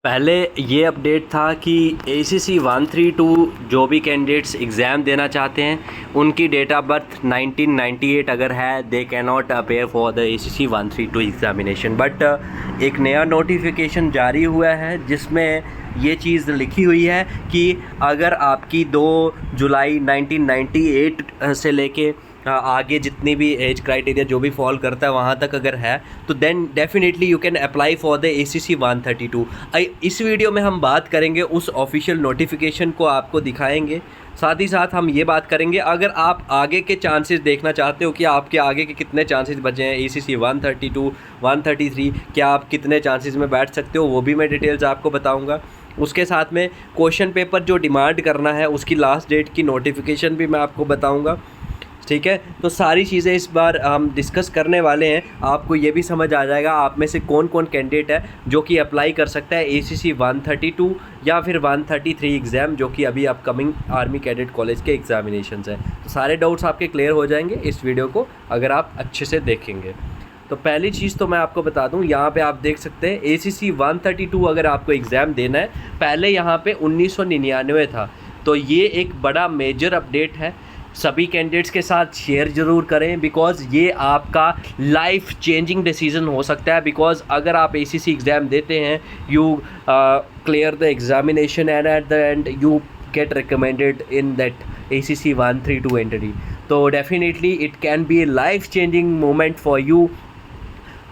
पहले ये अपडेट था कि ACC 132 जो भी कैंडिडेट्स एग्ज़ाम देना चाहते हैं उनकी डेट ऑफ बर्थ 1998 अगर है they can not appear for the ACC 132 examination. But एक नया नोटिफिकेशन जारी हुआ है जिसमें ये चीज़ लिखी हुई है कि अगर आपकी 2 जुलाई 1998 से लेके आगे जितनी भी एज क्राइटेरिया जो भी फॉल करता है वहाँ तक अगर है तो then definitely you can apply for the ACC 132। इस वीडियो में हम बात करेंगे उस ऑफिशियल नोटिफिकेशन को आपको दिखाएंगे, साथ ही साथ हम ये बात करेंगे अगर आप आगे के चांसेस देखना चाहते हो कि आपके आगे के कितने चांसेस बचे हैं ACC 132 133, क्या आप कितने चांसेस में बैठ सकते हो वो भी मैं डिटेल्स आपको बताऊँगा। उसके साथ में क्वेश्चन पेपर जो डिमांड करना है उसकी लास्ट डेट की नोटिफिकेशन भी मैं आपको बताऊँगा। ठीक है, तो सारी चीज़ें इस बार हम डिस्कस करने वाले हैं। आपको ये भी समझ आ जाएगा आप में से कौन कौन कैंडिडेट है जो कि अप्लाई कर सकता है ACC 132 या फिर 133 एग्ज़ाम जो कि अभी अपकमिंग आर्मी कैडेट कॉलेज के एग्ज़ामिनेशंस हैं। तो सारे डाउट्स आपके क्लियर हो जाएंगे इस वीडियो को अगर आप अच्छे से देखेंगे। तो पहली चीज़ तो मैं आपको बता दूं, यहाँ पे आप देख सकते हैं ACC 132 अगर आपको एग्ज़ाम देना है, पहले यहाँ पे 1999 था। तो ये एक बड़ा मेजर अपडेट है, सभी कैंडिडेट्स के साथ शेयर ज़रूर करें बिकॉज़ ये आपका लाइफ चेंजिंग डिसीजन हो सकता है। बिकॉज़ अगर आप ACC एग्ज़ाम देते हैं, you clear the examination and at the end you get recommended in that ACC 132 entry, तो definitely it can be a life changing moment for you.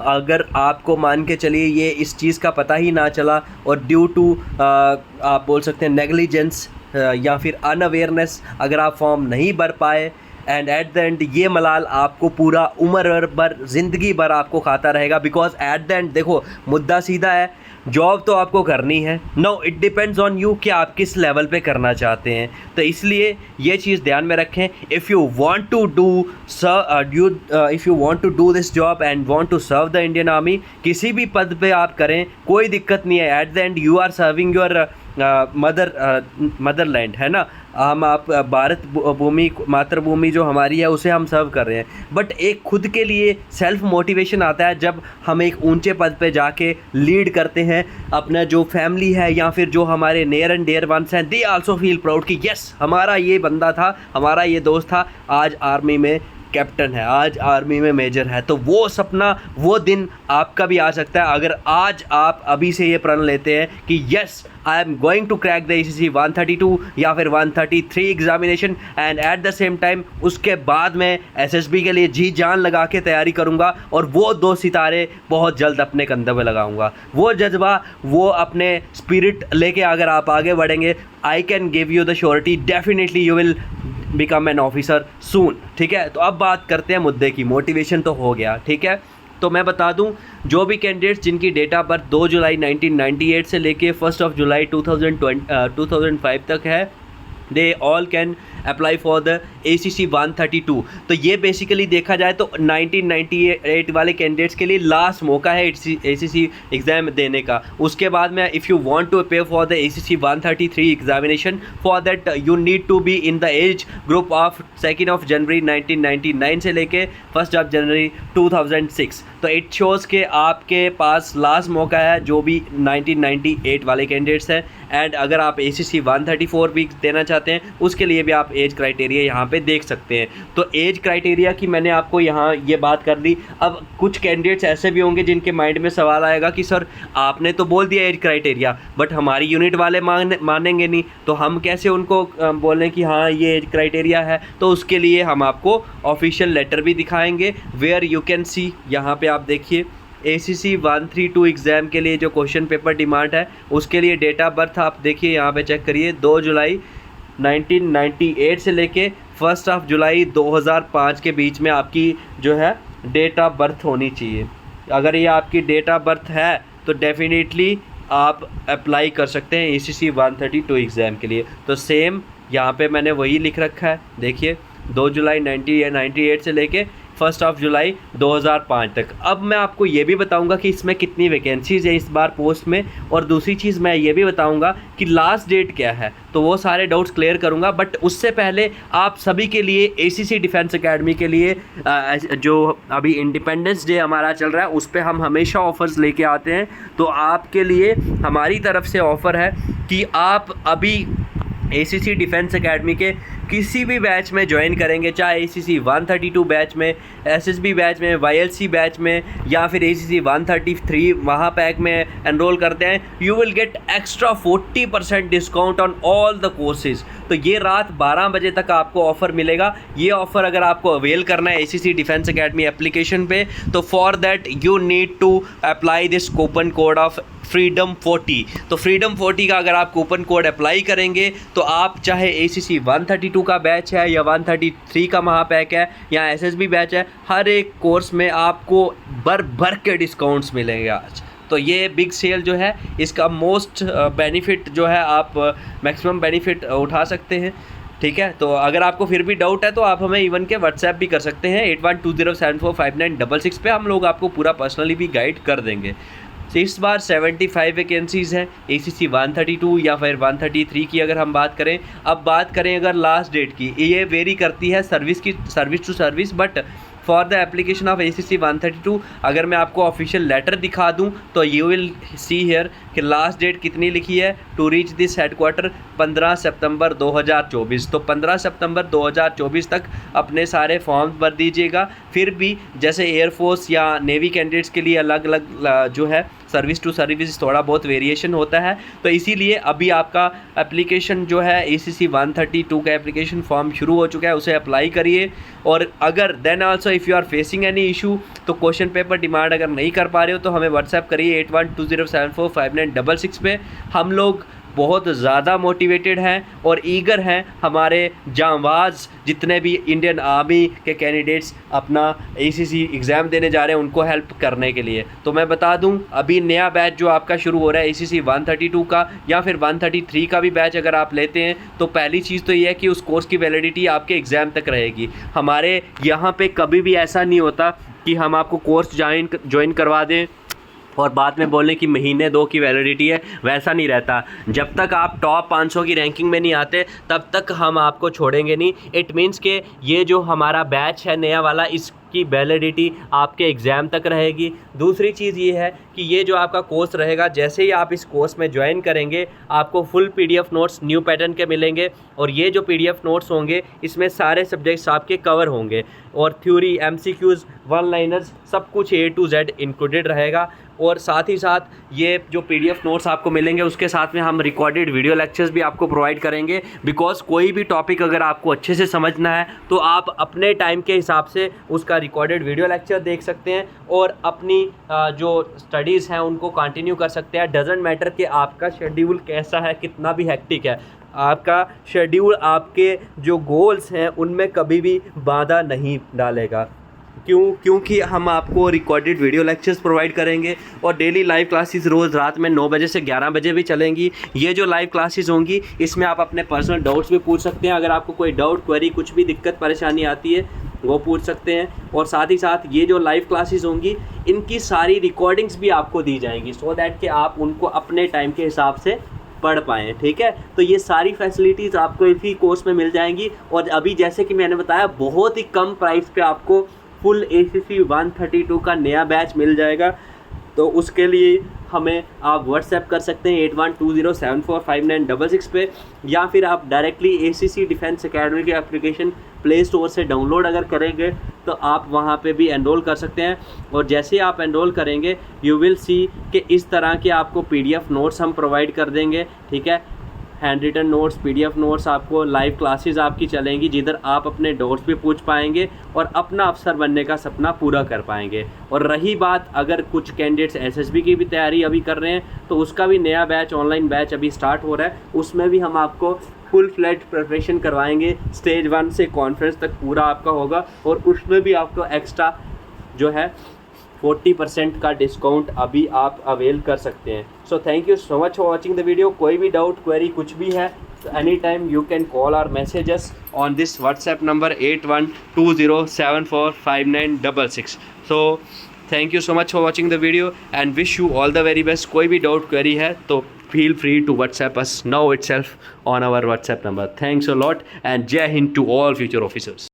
अगर आपको मान के चलिए ये इस चीज़ का पता ही ना चला और ड्यू टू आप बोल सकते हैं नेग्लिजेंस या फिर अनअवेयरनेस अगर आप फॉर्म नहीं भर पाए एंड एट द एंड ये मलाल आपको पूरा उम्र भर ज़िंदगी भर आपको खाता रहेगा। बिकॉज एट द एंड देखो मुद्दा सीधा है, जॉब तो आपको करनी है, no it depends on you कि आप किस लेवल पे करना चाहते हैं। तो इसलिए ये चीज़ ध्यान में रखें, if you want to do this job and want to serve the Indian army, किसी भी पद पे आप करें कोई दिक्कत नहीं है। At the end you are serving your motherland, है ना, हम आप भारत भूमि मातृभूमि जो हमारी है उसे हम सर्व कर रहे हैं। बट एक खुद के लिए सेल्फ मोटिवेशन आता है जब हम एक ऊंचे पद पे जाके लीड करते हैं, अपना जो फैमिली है या फिर जो हमारे नियर एंड डियर वंस हैं दे आल्सो फील प्राउड कि यस हमारा ये बंदा था, हमारा ये दोस्त था, आज आर्मी में कैप्टन है, आज आर्मी में मेजर है। तो वो सपना वो दिन आपका भी आ सकता है अगर आज आप अभी से ये प्रण लेते हैं कि yes I am going to crack the ACC 132 या फिर 133 examination and at the same time उसके बाद मैं SSB के लिए जी जान लगा के तैयारी करूंगा और वो 2 सितारे बहुत जल्द अपने कंधे पे लगाऊंगा। वो जज्बा, वो अपने स्पिरिट लेके अगर आप आगे बढ़ेंगे, I can give you the surety definitely you will become an officer soon. ठीक है, तो अब बात करते हैं मुद्दे की। मोटिवेशन तो हो गया, ठीक है, तो मैं बता दूं जो भी कैंडिडेट्स जिनकी डेट ऑफ बर्थ 2 जुलाई 1998 से लेके 1 जुलाई 2005 तक है, they all can apply for the ACC 132। तो ये बेसिकली देखा जाए तो 1998 वाले कैंडिडेट्स के लिए लास्ट मौका है ACC एग्ज़ाम देने का। उसके बाद में if you want to appear for the ACC 133 examination, for that you need to be in the age group of 2 January 1999 से लेके 1 जनवरी 2006। तो इट शोज़ के आपके पास लास्ट मौका है जो भी 1998 वाले कैंडिडेट्स हैं। एंड अगर आप ACC 134 भी देना चाहते हैं उसके लिए भी आप एज क्राइटेरिया यहाँ पे देख सकते हैं। तो एज क्राइटेरिया की मैंने आपको यहाँ ये बात कर दी। अब कुछ कैंडिडेट्स ऐसे भी होंगे जिनके माइंड में सवाल आएगा कि सर आपने तो बोल दिया एज क्राइटेरिया बट हमारी यूनिट वाले मानेंगे नहीं, तो हम कैसे उनको बोलें कि हाँ ये एज क्राइटेरिया है। तो उसके लिए हम आपको ऑफिशियल लेटर भी दिखाएंगे वेयर यू कैन सी, यहाँ पे आप देखिए ACC 132 एग्ज़ाम के लिए जो क्वेश्चन पेपर डिमांड है उसके लिए डेट ऑफ बर्थ आप देखिए, यहाँ पे चेक करिए, 2 जुलाई 1998 से लेके 1 जुलाई 2005 के बीच में आपकी जो है डेट ऑफ बर्थ होनी चाहिए। अगर ये आपकी डेट ऑफ बर्थ है तो डेफिनेटली आप अप्लाई कर सकते हैं ACC 132 एग्ज़ाम के लिए। तो सेम यहाँ पे मैंने वही लिख रखा है, देखिए 2 जुलाई 1998 से लेके 1 जुलाई 2005 तक। अब मैं आपको ये भी बताऊंगा कि इसमें कितनी वैकेंसीज़ है इस बार पोस्ट में, और दूसरी चीज़ मैं ये भी बताऊंगा कि लास्ट डेट क्या है, तो वो सारे डाउट्स क्लियर करूंगा। बट उससे पहले आप सभी के लिए ACC डिफेंस एकेडमी के लिए जो अभी इंडिपेंडेंस डे हमारा चल रहा है उस पर हम हमेशा ऑफ़र्स लेके आते हैं। तो आपके लिए हमारी तरफ से ऑफ़र है कि आप अभी ACC डिफेंस एकेडमी के किसी भी बैच में ज्वाइन करेंगे, चाहे ACC 132 बैच में, SSB बैच में, YLC बैच में, या फिर ACC 133 वहाँ पैक में एनरोल करते हैं, you will get extra 40% discount on all the courses. तो ये रात 12 बजे तक आपको ऑफ़र मिलेगा। ये ऑफ़र अगर आपको अवेल करना है ACC डिफेंस एकेडमी एप्लीकेशन पे, तो for that you need to apply this coupon code of freedom 40। तो फ्रीडम 40 का अगर आप कूपन कोड अप्लाई करेंगे तो आप चाहे ACC 132 का बैच है या 133 का महापैक है या SSB बैच है, हर एक कोर्स में आपको भर के डिस्काउंट्स मिलेंगे आज। तो ये बिग सेल जो है इसका मोस्ट बेनिफिट जो है आप मैक्सिमम बेनिफिट उठा सकते हैं। ठीक है, तो अगर आपको फिर भी डाउट है तो आप हमें इवन के व्हाट्सएप भी कर सकते हैं 8120745966 पे, हम लोग आपको पूरा पर्सनली भी गाइड कर देंगे। तो इस बार 75 वैकेंसीज़ हैं ACC 132 या फिर 133 की अगर हम बात करें। अब बात करें अगर लास्ट डेट की, ये वेरी करती है service to service, but for the application of ACC 132 अगर मैं आपको ऑफिशियल लेटर दिखा दूं तो यू विल सी हियर कि लास्ट डेट कितनी लिखी है, टू रीच दिस हेडक्वार्टर 15 सितंबर 2024। तो 15 सितंबर 2024 तक अपने सारे फॉर्म भर दीजिएगा। फिर भी जैसे एयरफोर्स या नेवी कैंडिडेट्स के लिए अलग अलग जो है सर्विस टू सर्विस थोड़ा बहुत वेरिएशन होता है, तो इसीलिए अभी आपका एप्लीकेशन जो है ACC 132 का एप्लीकेशन फॉर्म शुरू हो चुका है, उसे अप्लाई करिए। और अगर then also if you are facing any issue, तो क्वेश्चन पेपर डिमांड अगर नहीं कर पा रहे हो तो हमें व्हाट्सएप करिए 8120745966 पे। हम लोग बहुत ज़्यादा मोटिवेटेड हैं और ईगर हैं, हमारे जांबाज जितने भी इंडियन आर्मी के कैंडिडेट्स अपना ACC एग्ज़ाम देने जा रहे हैं उनको हेल्प करने के लिए। तो मैं बता दूं अभी नया बैच जो आपका शुरू हो रहा है ACC 132 का या फिर 133 का भी बैच अगर आप लेते हैं, तो पहली चीज़ तो ये है कि उस कोर्स की वैलिडिटी आपके एग्ज़ाम तक रहेगी। हमारे यहाँ पे कभी भी ऐसा नहीं होता कि हम आपको कोर्स ज्वाइन करवा दें और बाद में बोलें कि महीने 2 की वैलिडिटी है, वैसा नहीं रहता। जब तक आप टॉप 500 की रैंकिंग में नहीं आते तब तक हम आपको छोड़ेंगे नहीं। इट मीन्स के ये जो हमारा बैच है नया वाला, इसकी वैलिडिटी आपके एग्ज़ाम तक रहेगी। दूसरी चीज़ ये है कि ये जो आपका कोर्स रहेगा, जैसे ही आप इस कोर्स में ज्वाइन करेंगे आपको full PDF notes new pattern के मिलेंगे, और ये जो PDF नोट्स होंगे इसमें सारे सब्जेक्ट्स आपके कवर होंगे, और थ्योरी, MCQs, वन लाइनर्स सब कुछ A to Z इंक्लूडेड रहेगा। और साथ ही साथ ये जो PDF नोट्स आपको मिलेंगे उसके साथ में हम रिकॉर्डेड वीडियो लेक्चर्स भी आपको प्रोवाइड करेंगे। बिकॉज़ कोई भी टॉपिक अगर आपको अच्छे से समझना है तो आप अपने टाइम के हिसाब से उसका रिकॉर्डेड वीडियो लेक्चर देख सकते हैं और अपनी जो स्टडीज़ हैं उनको कंटिन्यू कर सकते हैं। डजेंट मैटर कि आपका शेड्यूल कैसा है, कितना भी हेक्टिक है, आपका शेड्यूल आपके जो गोल्स हैं उनमें कभी भी बाधा नहीं डालेगा। क्योंकि हम आपको रिकॉर्डेड वीडियो लेक्चर्स प्रोवाइड करेंगे और डेली लाइव क्लासेस रोज़ रात में 9 बजे से 11 बजे भी चलेंगी। ये जो लाइव क्लासेस होंगी इसमें आप अपने पर्सनल डाउट्स भी पूछ सकते हैं। अगर आपको कोई डाउट, क्वेरी, कुछ भी दिक्कत परेशानी आती है वो पूछ सकते हैं। और साथ ही साथ ये जो लाइव क्लासेस होंगी इनकी सारी रिकॉर्डिंग्स भी आपको दी जाएंगी, सो दैट कि आप उनको अपने टाइम के हिसाब से पढ़ पाएँ। ठीक है, तो ये सारी फैसिलिटीज़ आपको इसी कोर्स में मिल जाएंगी। और अभी जैसे कि मैंने बताया बहुत ही कम प्राइस पे आपको फुल ACC 132 का नया बैच मिल जाएगा। तो उसके लिए हमें आप व्हाट्सएप कर सकते हैं 8120745966 पे, या फिर आप डायरेक्टली ACC डिफेंस एकेडमी की एप्लीकेशन प्ले स्टोर से डाउनलोड अगर करेंगे तो आप वहाँ पे भी एनरोल कर सकते हैं। और जैसे आप एनरोल करेंगे यू विल सी कि इस तरह के आपको PDF नोट्स हम प्रोवाइड कर देंगे। ठीक है, hand written notes, PDF notes, आपको लाइव क्लासेस आपकी चलेंगी जिधर आप अपने डाउट्स भी पूछ पाएंगे और अपना अफसर बनने का सपना पूरा कर पाएंगे। और रही बात अगर कुछ कैंडिडेट्स SSB की भी तैयारी अभी कर रहे हैं तो उसका भी नया बैच, ऑनलाइन बैच अभी स्टार्ट हो रहा है, उसमें भी हम आपको फुल फ्लैट प्रिपरेशन करवाएंगे। स्टेज 1 से कॉन्फ्रेंस तक पूरा आपका होगा और उसमें भी आपको एक्स्ट्रा जो है 40% का डिस्काउंट अभी आप अवेल कर सकते हैं। So thank you so much for watching the video. कोई भी डाउट क्वेरी कुछ भी है any time you can call our messages on this WhatsApp number 8120745966। So thank you so much for watching the video and wish you all the very best. कोई भी doubt query है तो feel free to WhatsApp us now itself on our WhatsApp number. Thanks a lot and Jai Hind to all future officers.